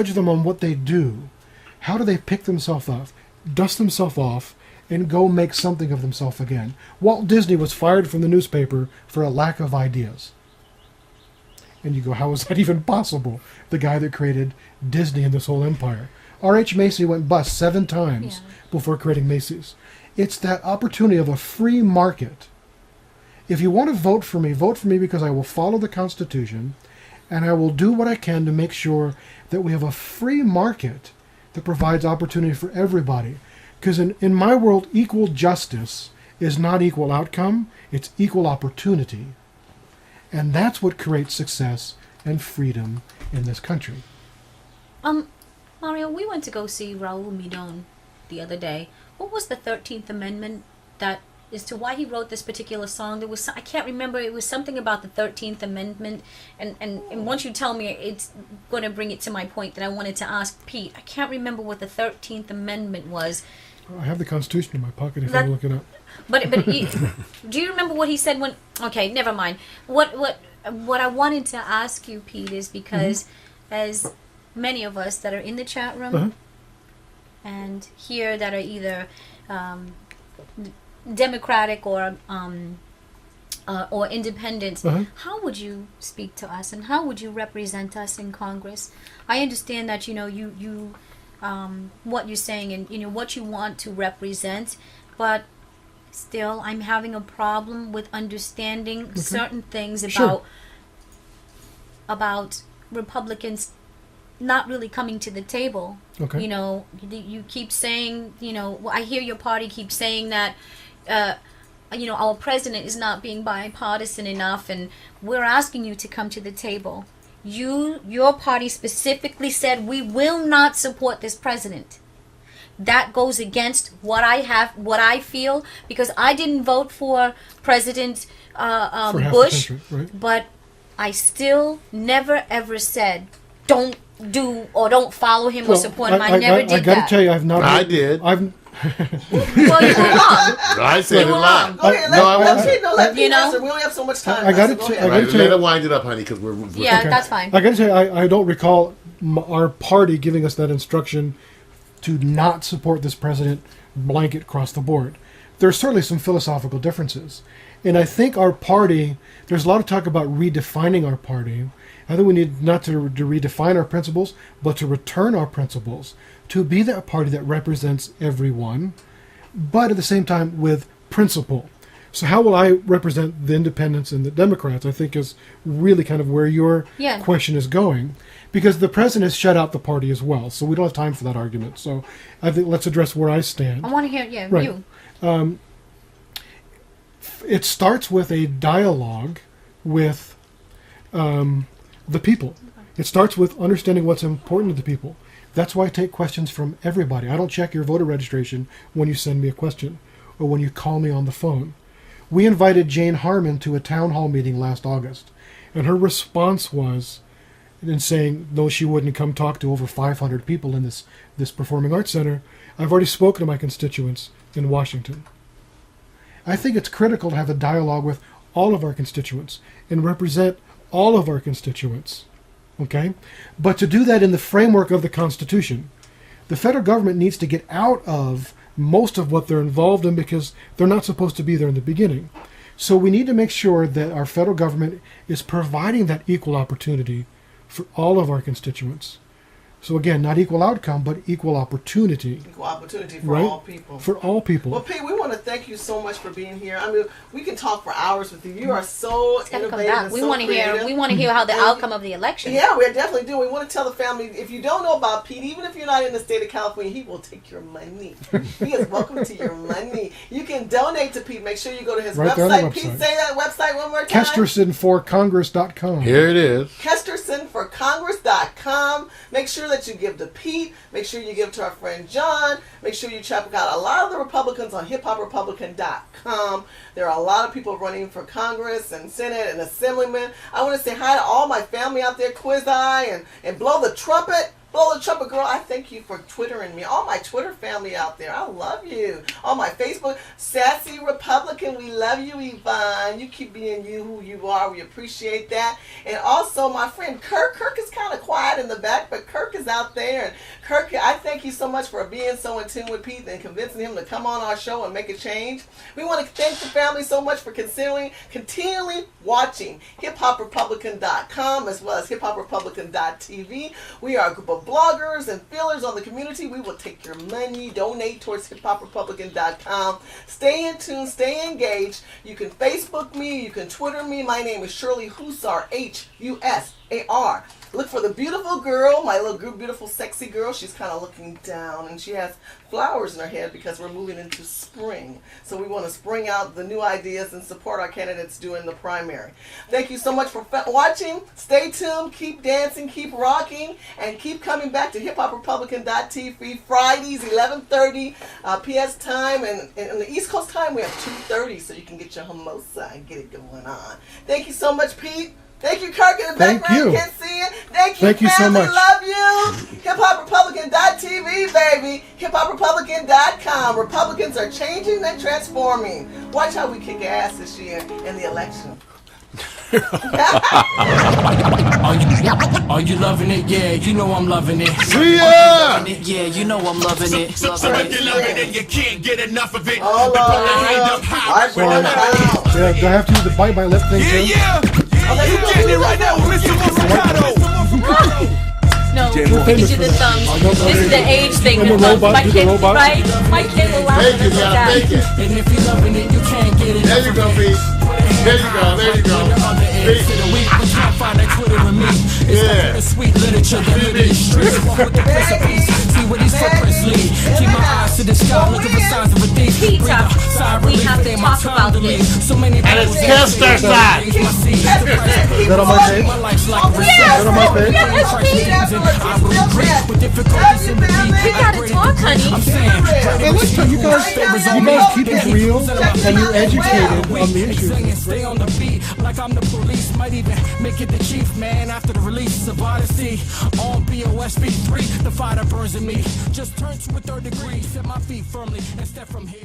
judge them on what they do. How do they pick themselves up, dust themselves off, and go make something of themselves again? Walt Disney was fired from the newspaper for a lack of ideas. And you go, how is that even possible? The guy that created Disney and this whole empire. R.H. Macy went bust 7 times before creating Macy's. It's that opportunity of a free market. If you want to vote for me because I will follow the Constitution, and I will do what I can to make sure that we have a free market that provides opportunity for everybody. Because in my world, equal justice is not equal outcome, it's equal opportunity. And that's what creates success and freedom in this country. Mario, we went to go see Raul Midon the other day. What was the 13th Amendment that as to why he wrote this particular song? There was, I can't remember, it was something about the 13th Amendment, and once you tell me, it's going to bring it to my point that I wanted to ask Pete. I can't remember what the 13th Amendment was. I have the Constitution in my pocket if you want to look it up. But do you remember what he said when... Okay, never mind. What I wanted to ask you, Pete, is because as many of us that are in the chat room and here that are either Democratic or independent, how would you speak to us and how would you represent us in Congress? I understand that you what you're saying and what you want to represent, but still I'm having a problem with understanding certain things about Republicans not really coming to the table. You keep saying, I hear your party keep saying that our president is not being bipartisan enough, and we're asking you to come to the table. Your party specifically said we will not support this president. That goes against what I feel, because I didn't vote for President Bush, but I still never ever said don't do or don't follow him or support him. I never did that. I got to tell you, I've not. I did. Well, you were wrong. I said it live. Go ahead, let me answer. We only have so much time. I got to tell you. Let it wind it up, honey, because we're that's fine. I got to tell you, I don't recall our party giving us that instruction to not support this president blanket across the board. There's certainly some philosophical differences. And I think our party, there's a lot of talk about redefining our party. I think we need not to redefine our principles, but to return our principles, to be that party that represents everyone, but at the same time with principle. So how will I represent the independents and the Democrats, I think is really kind of where your question is going. Because the president has shut out the party as well, so we don't have time for that argument. So I think let's address where I stand. I want to hear, you. It starts with a dialogue with the people. It starts with understanding what's important to the people. That's why I take questions from everybody. I don't check your voter registration when you send me a question or when you call me on the phone. We invited Jane Harmon to a town hall meeting last August, and her response was, in saying, no, she wouldn't come talk to over 500 people in this performing arts center. I've already spoken to my constituents in Washington. I think it's critical to have a dialogue with all of our constituents and represent all of our constituents, okay? But to do that in the framework of the Constitution. The federal government needs to get out of most of what they're involved in because they're not supposed to be there in the beginning. So we need to make sure that our federal government is providing that equal opportunity for all of our constituents. So again, not equal outcome, but equal opportunity. Equal opportunity for all people. For all people. Well, Pete, we want to thank you so much for being here. I mean, we can talk for hours with you. You are so innovative and we so want to hear. We want to hear how the outcome of the election. Yeah, we definitely do. We want to tell the family, if you don't know about Pete, even if you're not in the state of California, he will take your money. He is welcome to your money. You can donate to Pete. Make sure you go to his website. Pete, say that website one more time. KestersonForCongress.com. Here it is. KestersonForCongress.com. Make sure that you give to Pete. Make sure you give to our friend John. Make sure you check out a lot of the Republicans on HipHopRepublican.com. There are a lot of people running for Congress and Senate and Assemblyman. I want to say hi to all my family out there, Quiz Eye and Blow the Trumpet. Blow the trumpet girl, I thank you for Twittering me. All my Twitter family out there, I love you. All my Facebook, Sassy Republican, we love you, Yvonne. You keep being you, who you are. We appreciate that. And also my friend Kirk. Kirk is kind of quiet in the back, but Kirk is out there. And Kirk, I thank you so much for being so in tune with Pete and convincing him to come on our show and make a change. We want to thank the family so much for continually watching hiphoprepublican.com as well as hiphoprepublican.tv. We are a group of bloggers and feelers on the community. We will take your money, donate towards hiphoprepublican.com. Stay in tune, stay engaged. You can Facebook me, you can Twitter me. My name is Shirley Husar, Husar. Look for the beautiful girl, my little beautiful sexy girl. She's kind of looking down and she has flowers in her head because we're moving into spring. So we want to spring out the new ideas and support our candidates during the primary. Thank you so much for watching. Stay tuned, keep dancing, keep rocking, and keep coming back to hiphoprepublican.tv Fridays, 11:30 PS time. And in the East Coast time, we have 2:30, so you can get your mimosa and get it going on. Thank you so much, Pete. Thank you, Kirk, in the background. You can't see it. Thank you, family. So much. Love you. HipHopRepublican.tv, baby. HipHopRepublican.com. Republicans are changing and transforming. Watch how we kick ass this year in the election. Are you loving it? Yeah, you know I'm loving it. Yeah, yeah, you know I'm loving it. So if you're loving it, you can't get enough of it. Oh, Put your hand up high. Yeah, do I have to do the bite my lip thing too? Yeah. You getting it right now with Mr. Moscato. No, we can do the thumbs. This is the age thing. I'm a robot, My do the kid, robot. right? My kid will laugh Thank you, at yeah, that. thank you. And if you're loving it, you can't get it. There you go, Pete. There you go, there you go. Pete. Yeah. Sweet literature, the literature streets. Walk with the recipes, see where these footprints lead. Keep my eyes to the sky, looking for signs of a thief. Peter, we have to talk about this. So many And it's Kesterson. Is that on my page? Is that on my page? We gotta talk, honey. Hey, listen, you guys keep it real and you're educated on the issues. Stay on the beat like I'm the police. Might even make it the chief, man. After the release of Odyssey on BOS V3, the fire that burns in me just turns to a 3rd degree. Set my feet firmly and step from here.